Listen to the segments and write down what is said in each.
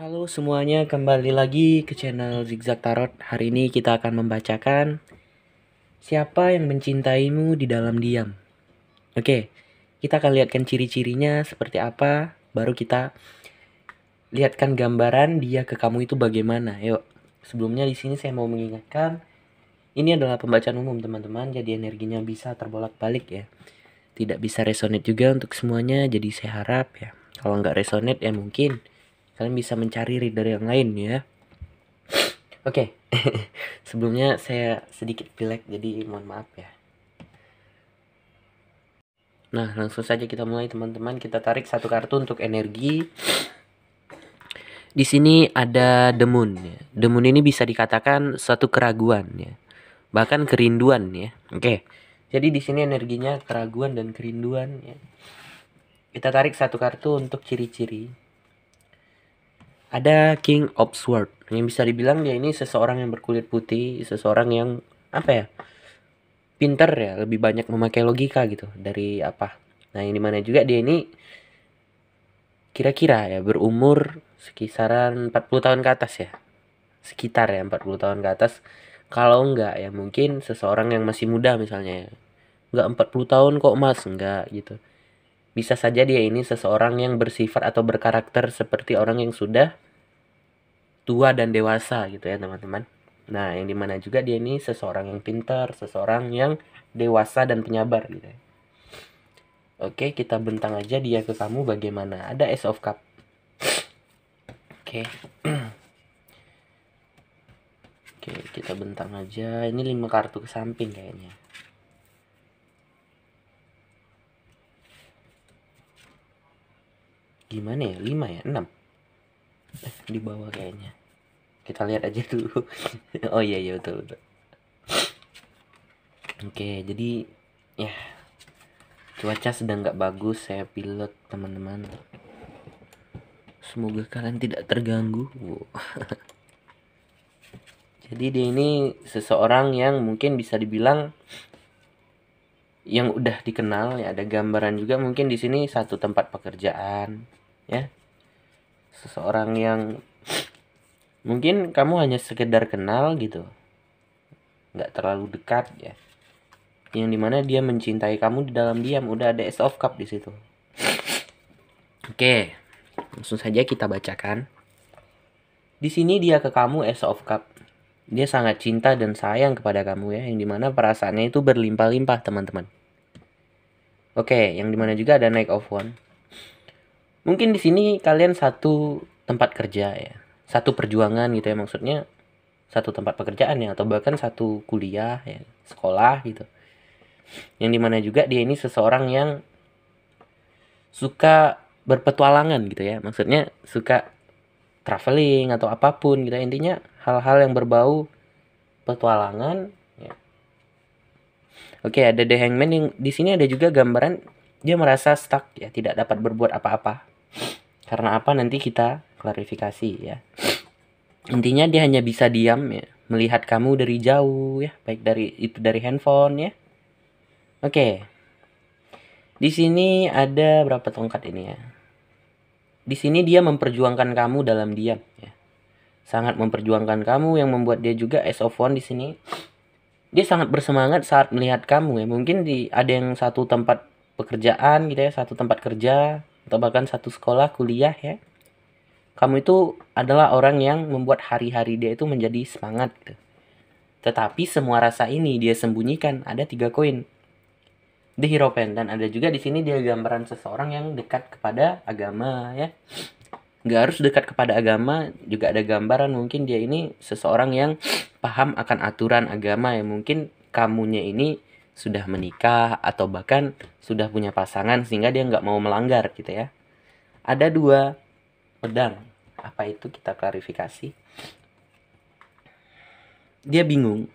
Halo semuanya, kembali lagi ke channel Zigzag Tarot. Hari ini kita akan membacakan siapa yang mencintaimu di dalam diam. Oke, kita akan lihatkan ciri-cirinya seperti apa, baru kita lihatkan gambaran dia ke kamu itu bagaimana. Yuk, sebelumnya di sini saya mau mengingatkan, ini adalah pembacaan umum teman-teman, jadi energinya bisa terbolak-balik ya. Tidak bisa resonate juga untuk semuanya, jadi saya harap ya, kalau nggak resonate ya mungkin kalian bisa mencari reader yang lain ya. Oke, sebelumnya saya sedikit pilek, jadi mohon maaf ya. Nah, langsung saja kita mulai teman-teman. Kita tarik satu kartu untuk energi. Di sini ada The Moon. Ya. The Moon ini bisa dikatakan suatu keraguan ya, bahkan kerinduan ya. Oke, jadi di sini energinya keraguan dan kerinduan ya. Kita tarik satu kartu untuk ciri-ciri. Ada King of Swords, yang bisa dibilang dia ini seseorang yang berkulit putih, seseorang yang apa ya, pinter ya, lebih banyak memakai logika gitu dari apa. Nah, yang dimana juga dia ini kira-kira ya berumur sekisaran 40 tahun ke atas ya. Sekitar ya 40 tahun ke atas. Kalau enggak ya mungkin seseorang yang masih muda misalnya ya. Enggak 40 tahun kok mas, enggak gitu. Bisa saja dia ini seseorang yang bersifat atau berkarakter seperti orang yang sudah tua dan dewasa gitu ya teman-teman. Nah, yang dimana juga dia ini seseorang yang pintar, seseorang yang dewasa dan penyabar gitu ya. Oke, kita bentang aja dia ke kamu bagaimana. Ada Ace of Cup. Oke. Oke, kita bentang aja. Ini 5 kartu ke samping kayaknya. Gimana ya? 5 ya? 6. Di bawah kayaknya. Kita lihat aja dulu. Oh iya iya betul betul. Oke, jadi ya cuaca sedang nggak bagus, saya pilek teman-teman. Semoga kalian tidak terganggu. Wow. Jadi dia ini seseorang yang mungkin bisa dibilang yang udah dikenal ya, ada gambaran juga mungkin di sini satu tempat pekerjaan ya. Seseorang yang mungkin kamu hanya sekedar kenal gitu. Nggak terlalu dekat ya. Yang dimana dia mencintai kamu di dalam diam, udah ada Ace of Cup di situ. Oke, langsung saja kita bacakan. Di sini dia ke kamu Ace of Cup. Dia sangat cinta dan sayang kepada kamu ya, yang dimana perasaannya itu berlimpah-limpah teman-teman. Oke, yang dimana juga ada Knight of Wands. Mungkin di sini kalian satu tempat kerja ya, satu perjuangan gitu ya, maksudnya satu tempat pekerjaan ya, atau bahkan satu kuliah ya, sekolah gitu. Yang dimana juga dia ini seseorang yang suka berpetualangan gitu ya, maksudnya suka traveling atau apapun gitu, intinya hal-hal yang berbau petualangan ya. Oke, ada The Hangman, yang di sini ada juga gambaran dia merasa stuck ya, tidak dapat berbuat apa-apa. Karena apa nanti kita klarifikasi ya. Intinya dia hanya bisa diam ya, melihat kamu dari jauh ya, baik dari handphone ya. Oke. Di sini ada berapa tongkat ini ya? Di sini dia memperjuangkan kamu dalam diam ya. Sangat memperjuangkan kamu, yang membuat dia juga Ace of Wands di sini. Dia sangat bersemangat saat melihat kamu ya. Mungkin ada yang satu tempat pekerjaan gitu ya, satu tempat kerja atau bahkan satu sekolah kuliah ya. Kamu itu adalah orang yang membuat hari-hari dia itu menjadi semangat gitu. Tetapi semua rasa ini dia sembunyikan. Ada 3 koin. The Hierophant, dan ada juga di sini dia gambaran seseorang yang dekat kepada agama ya. Nggak harus dekat kepada agama, juga ada gambaran mungkin dia ini seseorang yang paham akan aturan agama, yang mungkin kamunya ini sudah menikah atau bahkan sudah punya pasangan sehingga dia nggak mau melanggar gitu ya. Ada 2 pedang. Apa itu, kita klarifikasi. Dia bingung.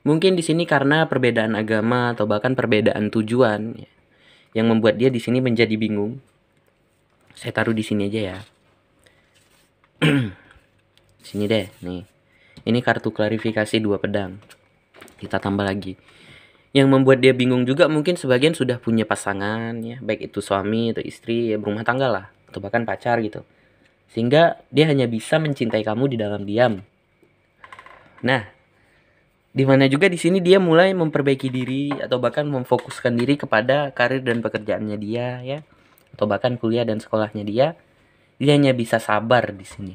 Mungkin di sini karena perbedaan agama atau bahkan perbedaan tujuan ya, yang membuat dia di sini menjadi bingung. Saya taruh di sini aja ya. Sini deh, nih. Ini kartu klarifikasi 2 pedang. Kita tambah lagi. Yang membuat dia bingung juga mungkin sebagian sudah punya pasangan ya, baik itu suami atau istri ya, berumah tangga lah, atau bahkan pacar gitu. Sehingga dia hanya bisa mencintai kamu di dalam diam. Nah, dimana juga di sini dia mulai memperbaiki diri atau bahkan memfokuskan diri kepada karir dan pekerjaannya dia ya, atau bahkan kuliah dan sekolahnya dia. Dia hanya bisa sabar di sini.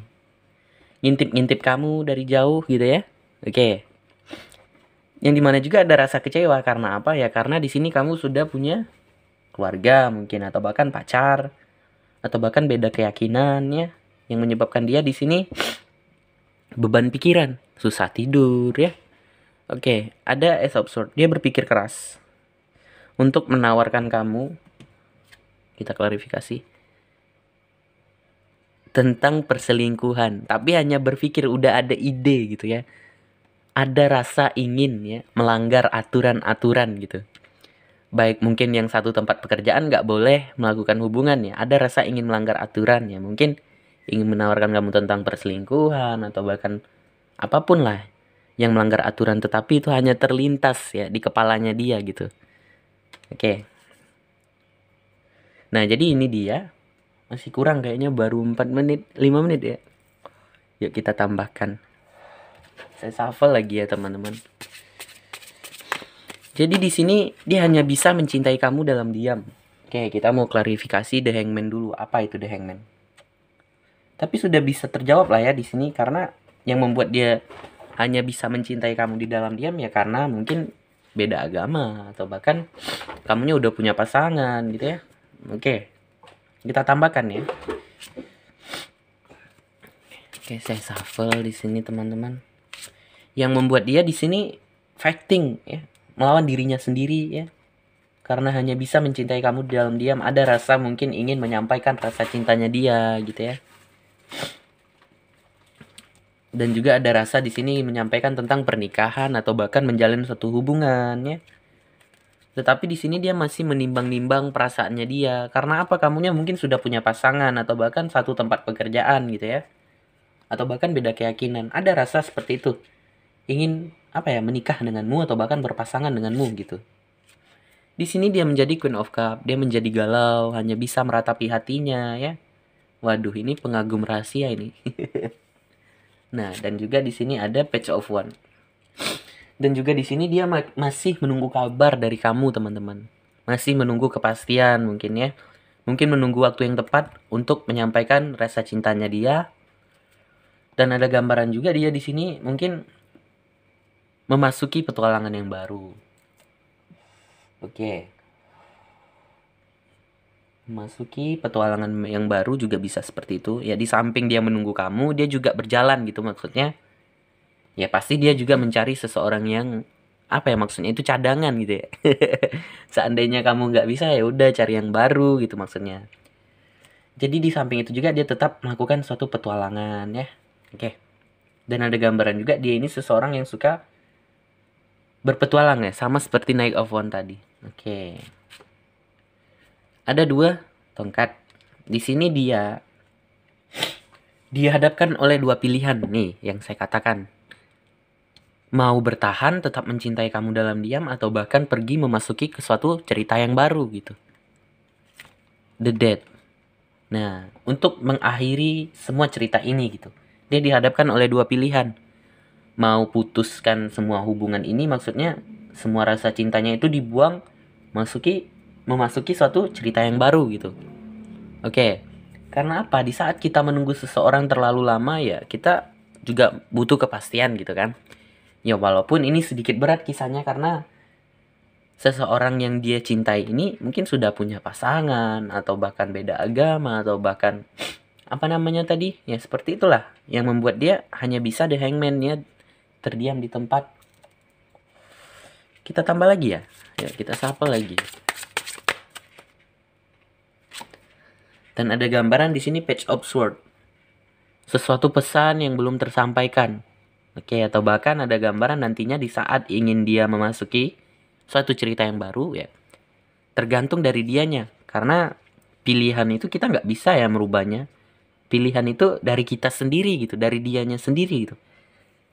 Ngintip-ngintip kamu dari jauh gitu ya. Oke. Yang dimana juga ada rasa kecewa karena apa ya? Karena di sini kamu sudah punya keluarga mungkin atau bahkan pacar atau bahkan beda keyakinan ya, yang menyebabkan dia di sini beban pikiran, susah tidur ya. Oke, ada Ace of Swords. Dia berpikir keras untuk menawarkan kamu, kita klarifikasi, tentang perselingkuhan, tapi hanya berpikir, udah ada ide gitu ya. Ada rasa ingin ya melanggar aturan-aturan gitu. Baik mungkin yang satu tempat pekerjaan nggak boleh melakukan hubungan ya. Ada rasa ingin melanggar aturan ya. Mungkin ingin menawarkan kamu tentang perselingkuhan atau bahkan apapun lah yang melanggar aturan, tetapi itu hanya terlintas ya di kepalanya dia gitu. Oke. Nah, jadi ini dia. Masih kurang kayaknya, baru 4 menit, 5 menit ya. Yuk kita tambahkan. Saya shuffle lagi ya, teman-teman. Jadi di sini dia hanya bisa mencintai kamu dalam diam. Oke, kita mau klarifikasi The Hangman dulu. Apa itu The Hangman? Tapi sudah bisa terjawab lah ya di sini, karena yang membuat dia hanya bisa mencintai kamu di dalam diam ya karena mungkin beda agama atau bahkan kamunya udah punya pasangan gitu ya. Oke. Kita tambahkan ya. Oke, saya shuffle di sini teman-teman. Yang membuat dia di sini fighting ya, melawan dirinya sendiri ya. Karena hanya bisa mencintai kamu di dalam diam, ada rasa mungkin ingin menyampaikan rasa cintanya dia gitu ya. Dan juga ada rasa di sini menyampaikan tentang pernikahan atau bahkan menjalin suatu hubungan ya. Tetapi di sini dia masih menimbang-nimbang perasaannya dia. Karena apa? Kamunya mungkin sudah punya pasangan atau bahkan satu tempat pekerjaan gitu ya. Atau bahkan beda keyakinan. Ada rasa seperti itu. Ingin apa ya, menikah denganmu atau bahkan berpasangan denganmu gitu. Di sini dia menjadi Queen of Cup, dia menjadi galau, hanya bisa meratapi hatinya ya. Waduh, ini pengagum rahasia ini. Nah, dan juga di sini ada Page of Wands. Dan juga di sini dia masih menunggu kabar dari kamu, teman-teman. Masih menunggu kepastian mungkin ya. Mungkin menunggu waktu yang tepat untuk menyampaikan rasa cintanya dia. Dan ada gambaran juga dia di sini mungkin memasuki petualangan yang baru. Oke. Memasuki petualangan yang baru juga bisa seperti itu. Ya di samping dia menunggu kamu, dia juga berjalan gitu maksudnya. Ya pasti dia juga mencari seseorang yang apa ya, maksudnya itu cadangan gitu ya. Seandainya kamu nggak bisa ya udah cari yang baru gitu maksudnya. Jadi di samping itu juga dia tetap melakukan suatu petualangan ya. Oke. Dan ada gambaran juga dia ini seseorang yang suka berpetualang ya, sama seperti Knight of Wands tadi. Oke. Ada 2 tongkat. Di sini dia dihadapkan oleh 2 pilihan nih yang saya katakan. Mau bertahan tetap mencintai kamu dalam diam atau bahkan pergi memasuki ke suatu cerita yang baru gitu. The Dead. Nah, untuk mengakhiri semua cerita ini gitu, dia dihadapkan oleh 2 pilihan. Mau putuskan semua hubungan ini, maksudnya semua rasa cintanya itu dibuang, memasuki suatu cerita yang baru gitu. Oke. Karena apa? Di saat kita menunggu seseorang terlalu lama ya, kita juga butuh kepastian gitu kan. Ya walaupun ini sedikit berat kisahnya karena seseorang yang dia cintai ini mungkin sudah punya pasangan atau bahkan beda agama atau bahkan apa namanya tadi? Ya seperti itulah yang membuat dia hanya bisa The Hangman ya, terdiam di tempat. Kita tambah lagi ya. Ya, kita shuffle lagi. Dan ada gambaran di sini Page of Swords. Sesuatu pesan yang belum tersampaikan. Oke, atau bahkan ada gambaran nantinya di saat ingin dia memasuki suatu cerita yang baru ya. Tergantung dari dianya. Karena pilihan itu kita nggak bisa ya merubahnya. Pilihan itu dari kita sendiri gitu, dari dianya sendiri gitu.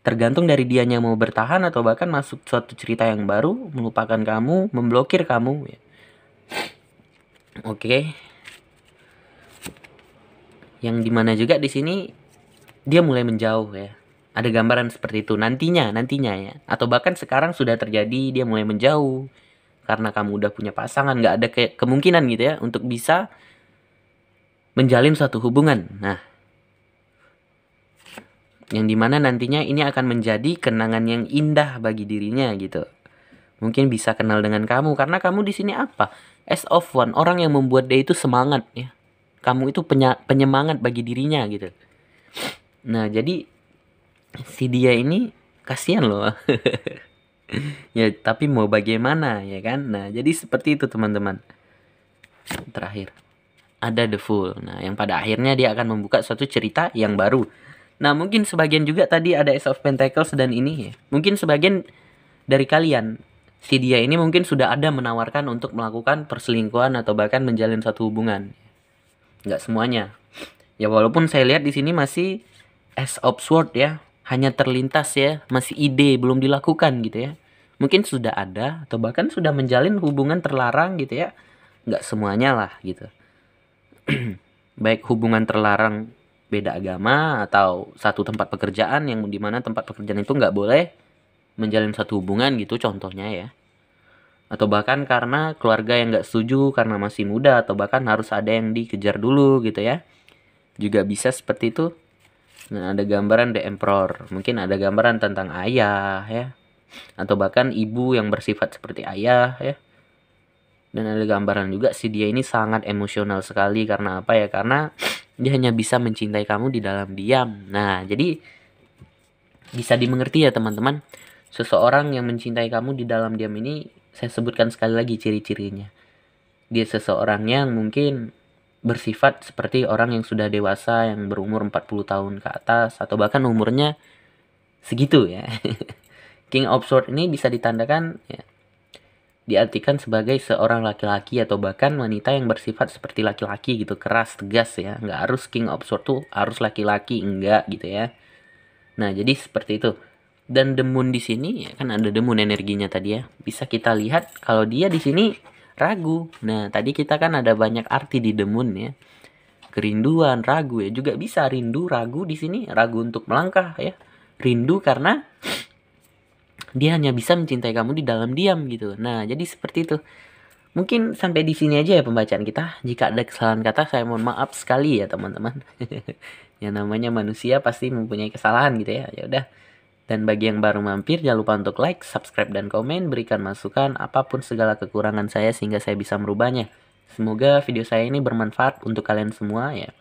Tergantung dari dianya mau bertahan atau bahkan masuk suatu cerita yang baru, melupakan kamu, memblokir kamu ya. Oke. Yang dimana juga di sini dia mulai menjauh ya. Ada gambaran seperti itu nantinya ya. Atau bahkan sekarang sudah terjadi, dia mulai menjauh karena kamu udah punya pasangan, nggak ada kemungkinan gitu ya untuk bisa menjalin suatu hubungan. Nah, yang dimana nantinya ini akan menjadi kenangan yang indah bagi dirinya gitu. Mungkin bisa kenal dengan kamu karena kamu di sini apa? As of one, orang yang membuat dia itu semangat ya. Kamu itu penyemangat bagi dirinya gitu. Nah, jadi si dia ini kasihan loh. Ya, tapi mau bagaimana ya kan? Nah, jadi seperti itu teman-teman. Terakhir ada The Fool. Nah, yang pada akhirnya dia akan membuka suatu cerita yang baru. Nah, mungkin sebagian juga tadi ada Ace of Pentacles dan ini ya. Mungkin sebagian dari kalian, si dia ini mungkin sudah ada menawarkan untuk melakukan perselingkuhan atau bahkan menjalin satu hubungan. Nggak semuanya. Ya walaupun saya lihat di sini masih Ace of Swords ya. Hanya terlintas ya, masih ide, belum dilakukan gitu ya. Mungkin sudah ada atau bahkan sudah menjalin hubungan terlarang gitu ya. Nggak semuanya lah gitu. Baik hubungan terlarang beda agama atau satu tempat pekerjaan yang dimana tempat pekerjaan itu nggak boleh menjalin satu hubungan gitu contohnya ya. Atau bahkan karena keluarga yang nggak setuju karena masih muda atau bahkan harus ada yang dikejar dulu gitu ya. Juga bisa seperti itu. Nah, ada gambaran The Emperor. Mungkin ada gambaran tentang ayah ya. Atau bahkan ibu yang bersifat seperti ayah ya. Dan ada gambaran juga si dia ini sangat emosional sekali karena apa ya? Karena dia hanya bisa mencintai kamu di dalam diam. Nah, jadi bisa dimengerti ya teman-teman. Seseorang yang mencintai kamu di dalam diam ini, saya sebutkan sekali lagi ciri-cirinya. Dia seseorang yang mungkin bersifat seperti orang yang sudah dewasa, yang berumur 40 tahun ke atas, atau bahkan umurnya segitu ya. King of Swords ini bisa ditandakan ya, diartikan sebagai seorang laki-laki atau bahkan wanita yang bersifat seperti laki-laki gitu, keras, tegas ya. Nggak harus King of Swords tuh harus laki-laki, enggak gitu ya. Nah, jadi seperti itu. Dan The Moon di sini ya kan ada The Moon energinya tadi ya. Bisa kita lihat kalau dia di sini ragu. Nah, tadi kita kan ada banyak arti di The Moon ya. Kerinduan, ragu ya. Juga bisa rindu, ragu di sini, ragu untuk melangkah ya. Rindu karena dia hanya bisa mencintai kamu di dalam diam gitu. Nah, jadi seperti itu. Mungkin sampai di sini aja ya pembacaan kita. Jika ada kesalahan kata, saya mohon maaf sekali ya teman-teman. Yang namanya manusia pasti mempunyai kesalahan gitu ya. Ya udah. Dan bagi yang baru mampir, jangan lupa untuk like, subscribe, dan komen. Berikan masukan apapun segala kekurangan saya sehingga saya bisa merubahnya. Semoga video saya ini bermanfaat untuk kalian semua ya.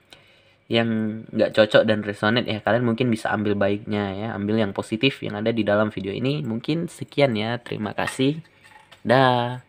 Yang nggak cocok dan resonate ya, kalian mungkin bisa ambil baiknya ya. Ambil yang positif yang ada di dalam video ini. Mungkin sekian ya. Terima kasih. Dah.